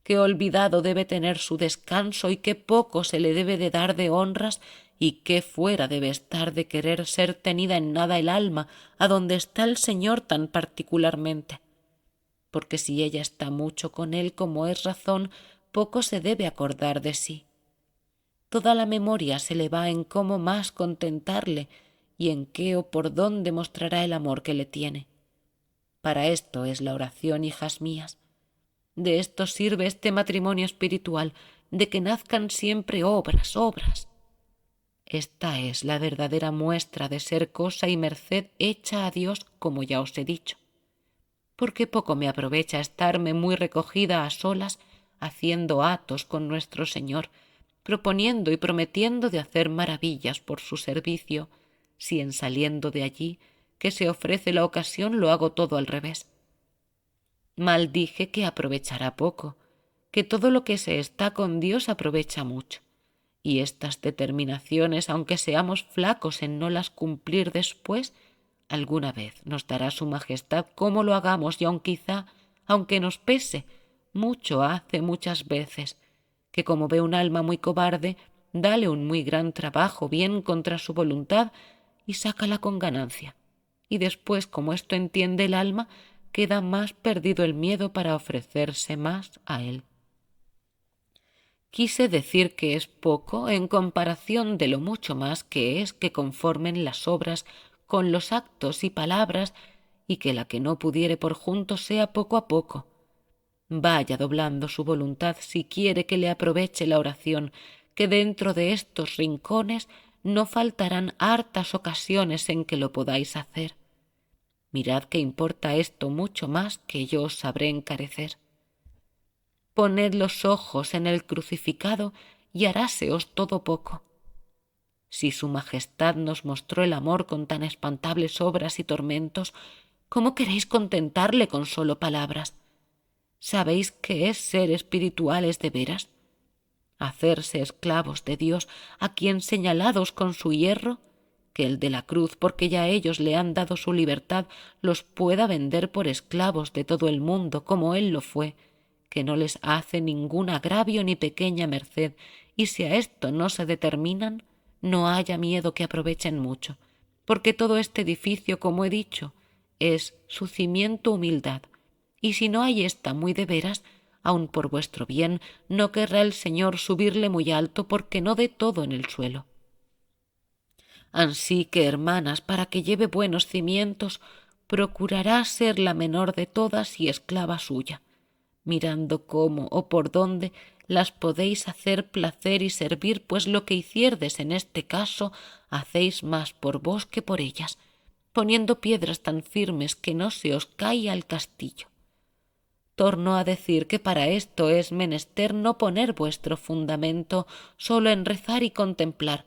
qué olvidado debe tener su descanso y qué poco se le debe de dar de honras y qué fuera debe estar de querer ser tenida en nada el alma a donde está el Señor tan particularmente. Porque si ella está mucho con él como es razón, poco se debe acordar de sí. Toda la memoria se le va en cómo más contentarle y en qué o por dónde mostrará el amor que le tiene. Para esto es la oración, hijas mías. De esto sirve este matrimonio espiritual, de que nazcan siempre obras, obras. Esta es la verdadera muestra de ser cosa y merced hecha a Dios, como ya os he dicho. Porque poco me aprovecha estarme muy recogida a solas, haciendo atos con nuestro Señor, proponiendo y prometiendo de hacer maravillas por su servicio, si en saliendo de allí, que se ofrece la ocasión, lo hago todo al revés. Mal dije que aprovechará poco, que todo lo que se está con Dios aprovecha mucho, y estas determinaciones, aunque seamos flacos en no las cumplir después, alguna vez nos dará su majestad cómo lo hagamos, y aun quizá, aunque nos pese, mucho hace muchas veces, que como ve un alma muy cobarde, dale un muy gran trabajo bien contra su voluntad y sácala con ganancia. Y después, como esto entiende el alma, queda más perdido el miedo para ofrecerse más a él. Quise decir que es poco en comparación de lo mucho más que es que conformen las obras con los actos y palabras, y que la que no pudiere por junto sea poco a poco. Vaya doblando su voluntad si quiere que le aproveche la oración, que dentro de estos rincones no faltarán hartas ocasiones en que lo podáis hacer. Mirad que importa esto mucho más que yo os sabré encarecer. Poned los ojos en el crucificado y haráseos todo poco. Si su majestad nos mostró el amor con tan espantables obras y tormentos, ¿cómo queréis contentarle con solo palabras? ¿Sabéis qué es ser espirituales de veras? ¿Hacerse esclavos de Dios, a quien señalados con su hierro, que el de la cruz, porque ya ellos le han dado su libertad, los pueda vender por esclavos de todo el mundo, como él lo fue, que no les hace ningún agravio ni pequeña merced, y si a esto no se determinan, no haya miedo que aprovechen mucho, porque todo este edificio, como he dicho, es su cimiento humildad, y si no hay ésta muy de veras, aun por vuestro bien, no querrá el Señor subirle muy alto, porque no dé todo en el suelo. Ansí que, hermanas, para que lleve buenos cimientos, procurará ser la menor de todas y esclava suya, mirando cómo o por dónde las podéis hacer placer y servir, pues lo que hicierdes en este caso hacéis más por vos que por ellas, poniendo piedras tan firmes que no se os caiga el castillo. Torno a decir que para esto es menester no poner vuestro fundamento solo en rezar y contemplar,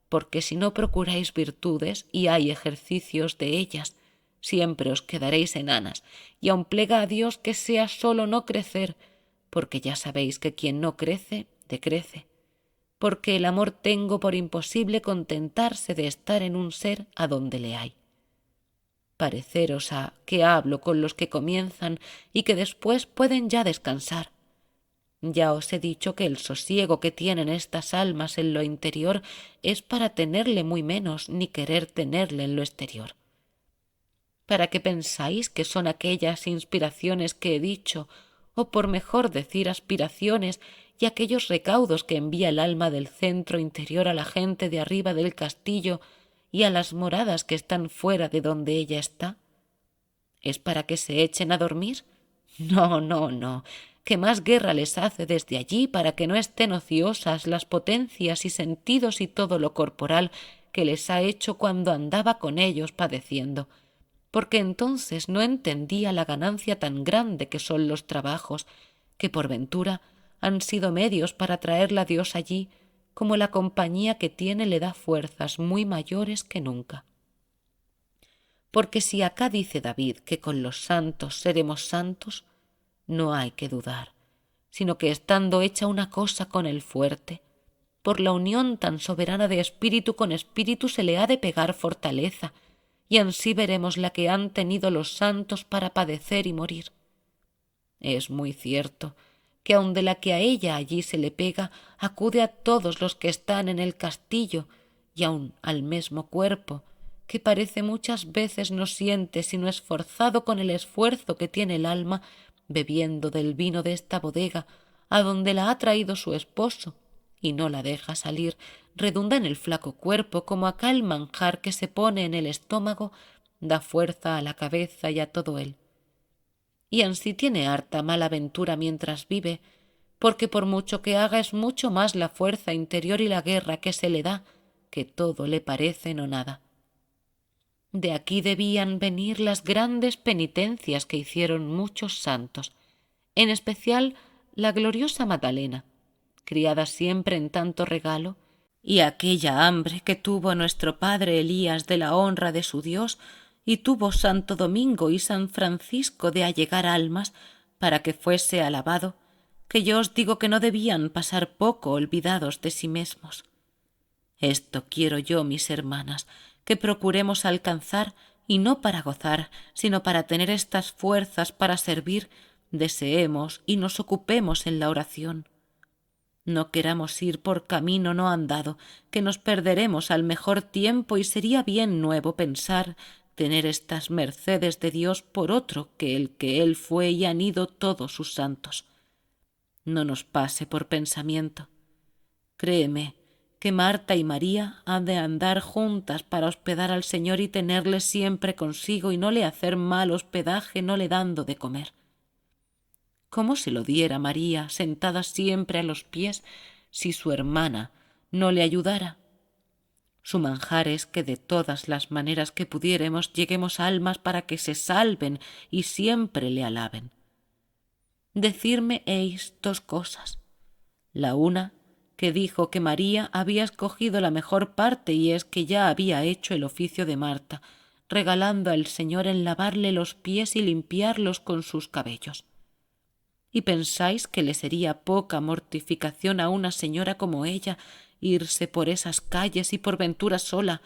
porque si no procuráis virtudes y hay ejercicios de ellas, siempre os quedaréis enanas, y aun plega a Dios que sea solo no crecer, porque ya sabéis que quien no crece, decrece. Porque el amor tengo por imposible contentarse de estar en un ser a donde le hay. Pareceros a que hablo con los que comienzan y que después pueden ya descansar. Ya os he dicho que el sosiego que tienen estas almas en lo interior es para tenerle muy menos ni querer tenerle en lo exterior. ¿Para qué pensáis que son aquellas inspiraciones que he dicho, o por mejor decir aspiraciones, y aquellos recaudos que envía el alma del centro interior a la gente de arriba del castillo y a las moradas que están fuera de donde ella está? ¿Es para que se echen a dormir? No, no, no, que más guerra les hace desde allí para que no estén ociosas las potencias y sentidos y todo lo corporal que les ha hecho cuando andaba con ellos padeciendo, porque entonces no entendía la ganancia tan grande que son los trabajos, que por ventura han sido medios para traerla a Dios allí, como la compañía que tiene le da fuerzas muy mayores que nunca. Porque si acá dice David que con los santos seremos santos, no hay que dudar, sino que estando hecha una cosa con el fuerte, por la unión tan soberana de espíritu con espíritu se le ha de pegar fortaleza, y ansí veremos la que han tenido los santos para padecer y morir. Es muy cierto que aun de la que a ella allí se le pega, acude a todos los que están en el castillo, y aun al mesmo cuerpo, que parece muchas veces no siente sino esforzado con el esfuerzo que tiene el alma, bebiendo del vino de esta bodega, a donde la ha traído su esposo, y no la deja salir, redunda en el flaco cuerpo, como acá el manjar que se pone en el estómago da fuerza a la cabeza y a todo él. Y ansí tiene harta mala ventura mientras vive, porque por mucho que haga es mucho más la fuerza interior y la guerra que se le da, que todo le parece no nada. De aquí debían venir las grandes penitencias que hicieron muchos santos, en especial la gloriosa Magdalena, criada siempre en tanto regalo, y aquella hambre que tuvo nuestro padre Elías de la honra de su Dios, y tuvo Santo Domingo y San Francisco de allegar almas para que fuese alabado, que yo os digo que no debían pasar poco olvidados de sí mismos. Esto quiero yo, mis hermanas, que procuremos alcanzar, y no para gozar, sino para tener estas fuerzas para servir, deseemos y nos ocupemos en la oración. No queramos ir por camino no andado, que nos perderemos al mejor tiempo, y sería bien nuevo pensar tener estas mercedes de Dios por otro que el que Él fue y han ido todos sus santos. No nos pase por pensamiento. Créeme que Marta y María han de andar juntas para hospedar al Señor y tenerle siempre consigo, y no le hacer mal hospedaje no le dando de comer. ¿Cómo se lo diera María, sentada siempre a los pies, si su hermana no le ayudara? Su manjar es que de todas las maneras que pudiéremos lleguemos almas para que se salven y siempre le alaben. Decirme heis dos cosas. La una, que dijo que María había escogido la mejor parte, y es que ya había hecho el oficio de Marta, regalando al Señor en lavarle los pies y limpiarlos con sus cabellos. ¿Y pensáis que le sería poca mortificación a una señora como ella irse por esas calles y por ventura sola,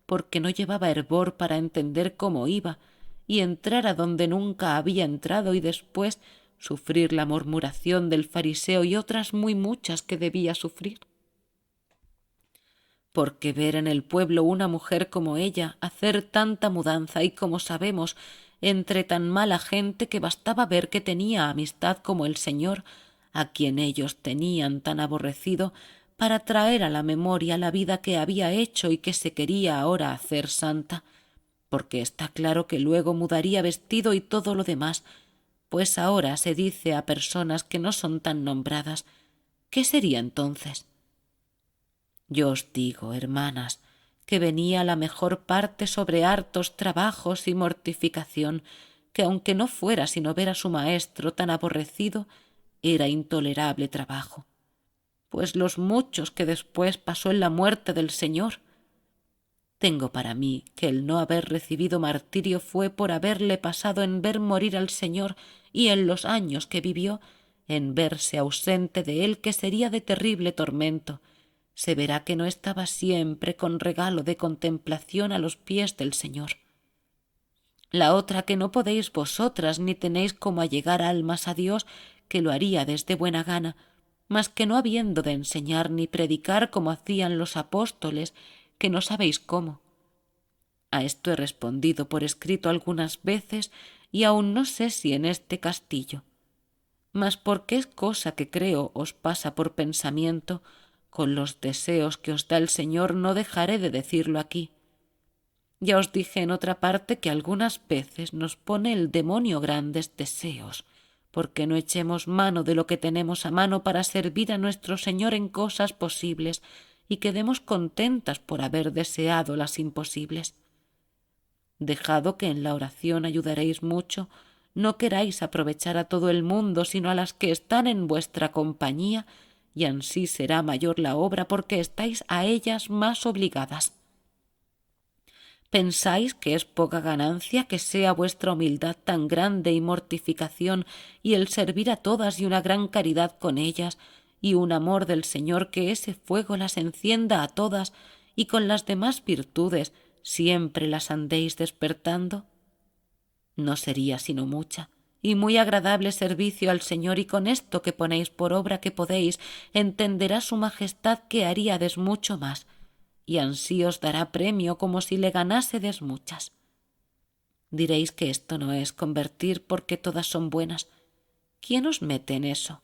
porque no llevaba hervor para entender cómo iba, y entrar a donde nunca había entrado, y después sufrir la murmuración del fariseo y otras muy muchas que debía sufrir? Porque ver en el pueblo una mujer como ella hacer tanta mudanza, y como sabemos, entre tan mala gente, que bastaba ver que tenía amistad como el Señor, a quien ellos tenían tan aborrecido, para traer a la memoria la vida que había hecho y que se quería ahora hacer santa, porque está claro que luego mudaría vestido y todo lo demás, pues ahora se dice a personas que no son tan nombradas. ¿Qué sería entonces? Yo os digo, hermanas, que venía la mejor parte sobre hartos trabajos y mortificación, que aunque no fuera sino ver a su maestro tan aborrecido, era intolerable trabajo, pues los muchos que después pasó en la muerte del Señor. Tengo para mí que el no haber recibido martirio fue por haberle pasado en ver morir al Señor, y en los años que vivió en verse ausente de él, que sería de terrible tormento. Se verá que no estaba siempre con regalo de contemplación a los pies del Señor. La otra, que no podéis vosotras ni tenéis como allegar almas a Dios, que lo haría desde buena gana, mas que no habiendo de enseñar ni predicar como hacían los apóstoles, que no sabéis cómo. A esto he respondido por escrito algunas veces, y aun no sé si en este castillo. Mas porque es cosa que creo os pasa por pensamiento, con los deseos que os da el Señor no dejaré de decirlo aquí. Ya os dije en otra parte que algunas veces nos pone el demonio grandes deseos, porque no echemos mano de lo que tenemos a mano para servir a nuestro Señor en cosas posibles, y quedemos contentas por haber deseado las imposibles. Dejado que en la oración ayudaréis mucho, no queráis aprovechar a todo el mundo, sino a las que están en vuestra compañía, y ansí será mayor la obra, porque estáis a ellas más obligadas. ¿Pensáis que es poca ganancia que sea vuestra humildad tan grande y mortificación, y el servir a todas y una gran caridad con ellas, y un amor del Señor que ese fuego las encienda a todas, y con las demás virtudes siempre las andéis despertando? No sería sino mucha y muy agradable servicio al Señor, y con esto que ponéis por obra que podéis, entenderá su majestad que haríades mucho más, y ansí os dará premio como si le ganásedes muchas. Diréis que esto no es convertir, porque todas son buenas. ¿Quién os mete en eso?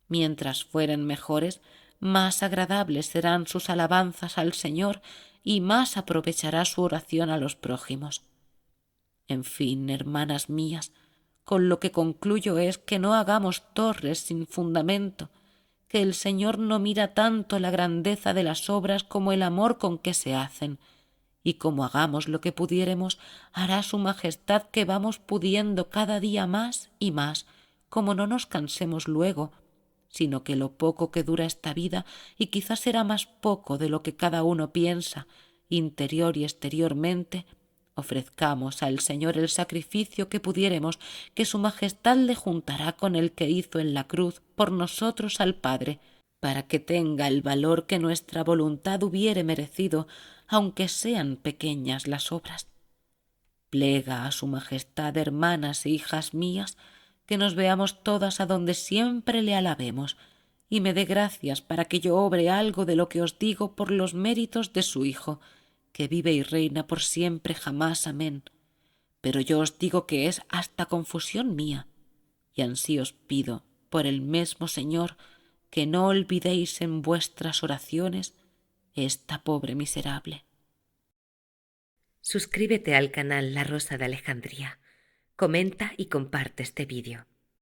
Mientras fueren mejores, más agradables serán sus alabanzas al Señor, y más aprovechará su oración a los prójimos. En fin, hermanas mías, con lo que concluyo es que no hagamos torres sin fundamento, que el Señor no mira tanto la grandeza de las obras como el amor con que se hacen, y como hagamos lo que pudiéremos, hará su majestad que vamos pudiendo cada día más y más, como no nos cansemos luego, sino que lo poco que dura esta vida, y quizás será más poco de lo que cada uno piensa, interior y exteriormente, ofrezcamos al Señor el sacrificio que pudiéremos, que su majestad le juntará con el que hizo en la cruz por nosotros al Padre, para que tenga el valor que nuestra voluntad hubiere merecido, aunque sean pequeñas las obras. Plega a su majestad, hermanas e hijas mías, que nos veamos todas a donde siempre le alabemos, y me dé gracias para que yo obre algo de lo que os digo por los méritos de su Hijo, que vive y reina por siempre jamás. Amén. Pero yo os digo que es hasta confusión mía, y ansí os pido, por el mesmo Señor, que no olvidéis en vuestras oraciones esta pobre miserable. Suscríbete al canal La Rosa de Alejandría, comenta y comparte este vídeo.